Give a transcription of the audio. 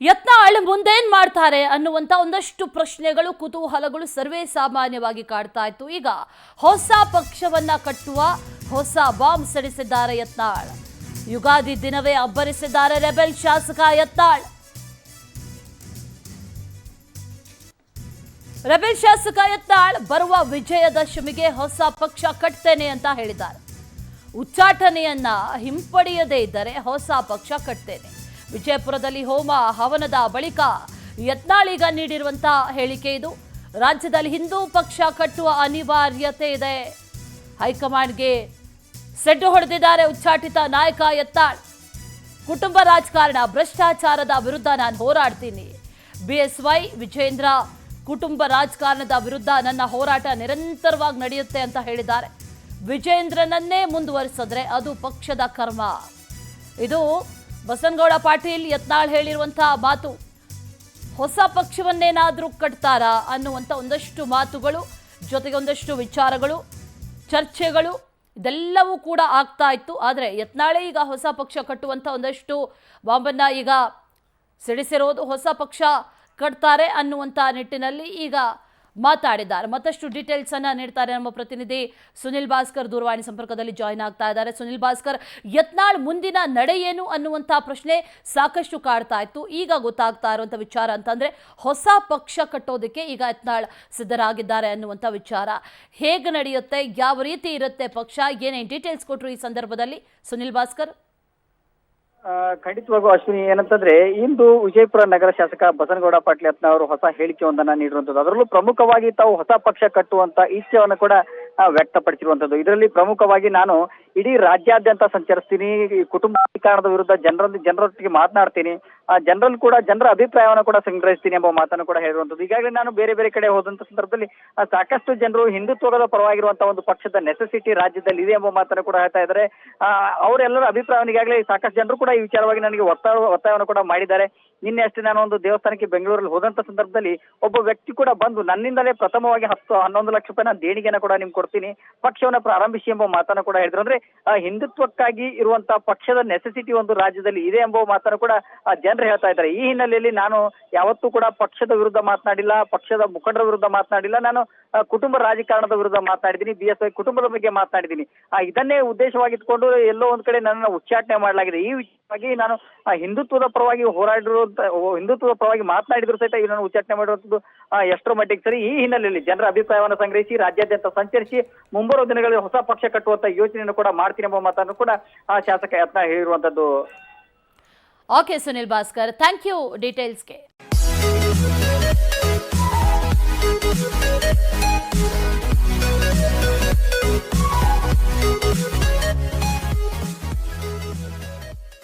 ಯತ್ನಾಳ್ ಮುಂದೇನ್ ಮಾಡ್ತಾರೆ ಅನ್ನುವಂತ ಒಂದಷ್ಟು ಪ್ರಶ್ನೆಗಳು ಕುತೂಹಲಗಳು ಸರ್ವೇ ಸಾಮಾನ್ಯವಾಗಿ ಕಾಡ್ತಾ ಇತ್ತು. ಈಗ ಹೊಸ ಪಕ್ಷವನ್ನ ಕಟ್ಟುವ ಹೊಸ ಬಾಂಬ್ ಸಿಡಿಸಿದ್ದಾರೆ ಯತ್ನಾಳ್. ಯುಗಾದಿ ದಿನವೇ ಅಬ್ಬರಿಸಿದ್ದಾರೆ ರೆಬೆಲ್ ಶಾಸಕ ಯತ್ನಾಳ್. ರೆಬೆಲ್ ಶಾಸಕ ಯತ್ನಾಳ್ ಬರುವ ವಿಜಯದಶಮಿಗೆ ಹೊಸ ಪಕ್ಷ ಕಟ್ತೇನೆ ಅಂತ ಹೇಳಿದ್ದಾರೆ. ಉಚ್ಚಾಟನೆಯನ್ನ ಹಿಂಪಡೆಯದೇ ಇದ್ದರೆ ಹೊಸ ಪಕ್ಷ ಕಟ್ತೇನೆ. ವಿಜಯಪುರದಲ್ಲಿ ಹೋಮ ಹವನದ ಬಳಿಕ ಯತ್ನಾಳ್ ಈಗ ನೀಡಿರುವಂತಹ ಹೇಳಿಕೆ ಇದು. ರಾಜ್ಯದಲ್ಲಿ ಹಿಂದೂ ಪಕ್ಷ ಕಟ್ಟುವ ಅನಿವಾರ್ಯತೆ ಇದೆ. ಹೈಕಮಾಂಡ್ಗೆ ಸೆಡ್ಡು ಹೊಡೆದಿದ್ದಾರೆ ಉಚ್ಚಾಟಿತ ನಾಯಕ ಯತ್ನಾಳ್. ಕುಟುಂಬ ರಾಜಕಾರಣ ಭ್ರಷ್ಟಾಚಾರದ ವಿರುದ್ಧ ನಾನು ಹೋರಾಡ್ತೀನಿ. ಬಿಎಸ್ವೈ ವಿಜೇಂದ್ರ ಕುಟುಂಬ ರಾಜಕಾರಣದ ವಿರುದ್ಧ ನನ್ನ ಹೋರಾಟ ನಿರಂತರವಾಗಿ ನಡೆಯುತ್ತೆ ಅಂತ ಹೇಳಿದ್ದಾರೆ. ವಿಜೇಂದ್ರನನ್ನೇ ಮುಂದುವರಿಸಿದ್ರೆ ಅದು ಪಕ್ಷದ ಕರ್ಮ. ಇದು ಬಸನಗೌಡ ಪಾಟೀಲ್ ಯತ್ನಾಳ್ ಹೇಳಿರುವಂತಹ ಮಾತು. ಹೊಸ ಪಕ್ಷವನ್ನೇನಾದ್ರೂ ಕಟ್ತಾರಾ ಅನ್ನುವಂಥ ಒಂದಷ್ಟು ಮಾತುಗಳು, ಜೊತೆಗೆ ಒಂದಷ್ಟು ವಿಚಾರಗಳು, ಚರ್ಚೆಗಳು ಇದೆಲ್ಲವೂ ಕೂಡ ಆಗ್ತಾ ಇತ್ತು. ಆದರೆ ಯತ್ನಾಳೇ ಈಗ ಹೊಸ ಪಕ್ಷ ಕಟ್ಟುವಂಥ ಒಂದಷ್ಟು ಬಾಂಬನ್ನ ಈಗ ಸಿಡಿಸಿರೋದು. ಹೊಸ ಪಕ್ಷ ಕಟ್ತಾರೆ ಅನ್ನುವಂಥ ನಿಟ್ಟಿನಲ್ಲಿ ಈಗ ಮಾತಾಡಿದ್ದಾರೆ. ಮತ್ತಷ್ಟು ಡೀಟೇಲ್ಸ್ ಅನ್ನ ನೀಡ್ತಾರೆ ನಮ್ಮ ಪ್ರತಿನಿಧಿ ಸುನಿಲ್ ಭಾಸ್ಕರ್ ದೂರವಾಣಿ ಸಂಪರ್ಕದಲ್ಲಿ ಜಾಯಿನ್ ಆಗ್ತಾ ಇದ್ದಾರೆ. ಸುನಿಲ್ ಭಾಸ್ಕರ್, ಯತ್ನಾಳ್ ಮುಂದಿನ ನಡೆ ಏನು ಅನ್ನುವಂಥ ಪ್ರಶ್ನೆ ಸಾಕಷ್ಟು ಕಾಡ್ತಾ ಇತ್ತು. ಈಗ ಗೊತ್ತಾಗ್ತಾ ಇರುವಂಥ ವಿಚಾರ ಅಂತಂದ್ರೆ ಹೊಸ ಪಕ್ಷ ಕಟ್ಟೋದಕ್ಕೆ ಈಗ ಯತ್ನಾಳ್ ಸಿದ್ಧರಾಗಿದ್ದಾರೆ ಅನ್ನುವಂಥ ವಿಚಾರ. ಹೇಗೆ ನಡೆಯುತ್ತೆ, ಯಾವ ರೀತಿ ಇರುತ್ತೆ ಪಕ್ಷ, ಏನೇನು ಡೀಟೇಲ್ಸ್ ಕೊಟ್ಟರು ಈ ಸಂದರ್ಭದಲ್ಲಿ ಸುನಿಲ್ ಭಾಸ್ಕರ್? ಖಂಡಿತವಾಗೂ ಅಶ್ವಿನಿ, ಏನಂತಂದ್ರೆ ಇಂದು ವಿಜಯಪುರ ನಗರ ಶಾಸಕ ಬಸನಗೌಡ ಪಾಟೀಲ್ ಯತ್ನಾಳ್ ಅವರು ಹೊಸ ಹೇಳಿಕೆಯೊಂದನ್ನ ನೀಡಿರುವಂತದ್ದು. ಅದರಲ್ಲೂ ಪ್ರಮುಖವಾಗಿ ತಾವು ಹೊಸ ಪಕ್ಷ ಕಟ್ಟುವಂತ ಇಚ್ಛೆಯನ್ನು ಕೂಡ ವ್ಯಕ್ತಪಡಿಸಿರುವಂತದ್ದು. ಇದರಲ್ಲಿ ಪ್ರಮುಖವಾಗಿ ನಾನು ಇಡೀ ರಾಜ್ಯಾದ್ಯಂತ ಸಂಚರಿಸ್ತೀನಿ, ಕುಟುಂಬ ರಾಜಕಾರಣದ ವಿರುದ್ಧ ಜನರೊಟ್ಟಿಗೆ ಮಾತನಾಡ್ತೀನಿ, ಜನರಲ್ಲಿ ಕೂಡ ಜನರ ಅಭಿಪ್ರಾಯವನ್ನು ಕೂಡ ಸಂಗ್ರಹಿಸ್ತೀನಿ ಎಂಬ ಮಾತನ್ನು ಕೂಡ ಹೇಳಿರುವಂತದ್ದು. ಈಗಾಗಲೇ ನಾನು ಬೇರೆ ಬೇರೆ ಕಡೆ ಹೋದಂತ ಸಂದರ್ಭದಲ್ಲಿ ಸಾಕಷ್ಟು ಜನರು ಹಿಂದುತ್ವದ ಪರವಾಗಿರುವಂತಹ ಒಂದು ಪಕ್ಷದ ನೆಸೆಸಿಟಿ ರಾಜ್ಯದಲ್ಲಿ ಇದೆ ಎಂಬ ಮಾತನ್ನು ಕೂಡ ಹೇಳ್ತಾ ಇದ್ದಾರೆ. ಅವರೆಲ್ಲರ ಅಭಿಪ್ರಾಯವನ್ನು ಈಗಾಗಲೇ ಸಾಕಷ್ಟು ಜನರು ಕೂಡ ಈ ವಿಚಾರವಾಗಿ ನನಗೆ ಒತ್ತಾಯವನ್ನು ಕೂಡ ಮಾಡಿದ್ದಾರೆ. ನಿನ್ನೆ ಅಷ್ಟೇ ನಾನು ಒಂದು ದೇವಸ್ಥಾನಕ್ಕೆ ಬೆಂಗಳೂರಲ್ಲಿ ಹೋದಂತ ಸಂದರ್ಭದಲ್ಲಿ ಒಬ್ಬ ವ್ಯಕ್ತಿ ಕೂಡ ಬಂದು ನನ್ನಿಂದಲೇ ಪ್ರಥಮವಾಗಿ 11 ಲಕ್ಷ ರೂಪಾಯಿ ನಾನು ದೇಣಿಗೆನ ಕೂಡ ನಿಮ್ಗೆ ಕೊಡ್ತೀನಿ, ಪಕ್ಷವನ್ನ ಪ್ರಾರಂಭಿಸಿ ಎಂಬ ಮಾತನ್ನು ಕೂಡ ಹೇಳಿದ್ರು. ಅಂದ್ರೆ ಹಿಂದುತ್ವಕ್ಕಾಗಿ ಇರುವಂತಹ ಪಕ್ಷದ ನೆಸೆಸಿಟಿ ಒಂದು ರಾಜ್ಯದಲ್ಲಿ ಇದೆ ಎಂಬ ಮಾತನ್ನು ಕೂಡ ಜನರು ಹೇಳ್ತಾ ಇದ್ದಾರೆ. ಈ ಹಿನ್ನೆಲೆಯಲ್ಲಿ ನಾನು ಯಾವತ್ತೂ ಕೂಡ ಪಕ್ಷದ ವಿರುದ್ಧ ಮಾತನಾಡಿಲ್ಲ, ಪಕ್ಷದ ಮುಖಂಡರ ವಿರುದ್ಧ ಮಾತನಾಡಿಲ್ಲ, ನಾನು ಕುಟುಂಬ ರಾಜಕಾರಣದ ವಿರುದ್ಧ ಮಾತನಾಡಿದ್ದೀನಿ, ಬಿಎಸ್ವೈ ಕುಟುಂಬದ ಬಗ್ಗೆ ಮಾತನಾಡಿದ್ದೀನಿ. ಇದನ್ನೇ ಉದ್ದೇಶವಾಗಿಟ್ಕೊಂಡು ಎಲ್ಲೋ ಒಂದ್ ಕಡೆ ನನ್ನನ್ನು ಉಚ್ಚಾಟನೆ ಮಾಡಲಾಗಿದೆ. ಈ ವಿಷಯವಾಗಿ ನಾನು ಹಿಂದುತ್ವದ ಪರವಾಗಿ ಹಿಂದುತ್ವದ ಪರವಾಗಿ ಮಾತನಾಡಿದ್ರು ಸಹಿತ ಇದನ್ನು ಉಚ್ಚಾಟನೆ ಮಾಡಿರುವಂತದ್ದು ಎಷ್ಟರ ಮಟ್ಟಿಗೆ ಸರಿ. ಈ ಹಿನ್ನೆಲೆಯಲ್ಲಿ ಜನರ ಅಭಿಪ್ರಾಯವನ್ನು ಸಂಗ್ರಹಿಸಿ ರಾಜ್ಯಾದ್ಯಂತ ಸಂಚರಿಸಿ ಮುಂಬರುವ ದಿನಗಳಲ್ಲಿ ಹೊಸ ಪಕ್ಷ ಕಟ್ಟುವಂತ ಯೋಚನೆಯನ್ನು ಕೂಡ ಮಾಡ್ತೀನಿ ಎಂಬ ಮಾತನ್ನು ಕೂಡ ಶಾಸಕ ಯತ್ನಾಳ್ ಹೇಳಿರುವಂತದ್ದು. Okay Sunil Bhaskar, thank you ಡೀಟೇಲ್ಸ್ಗೆ.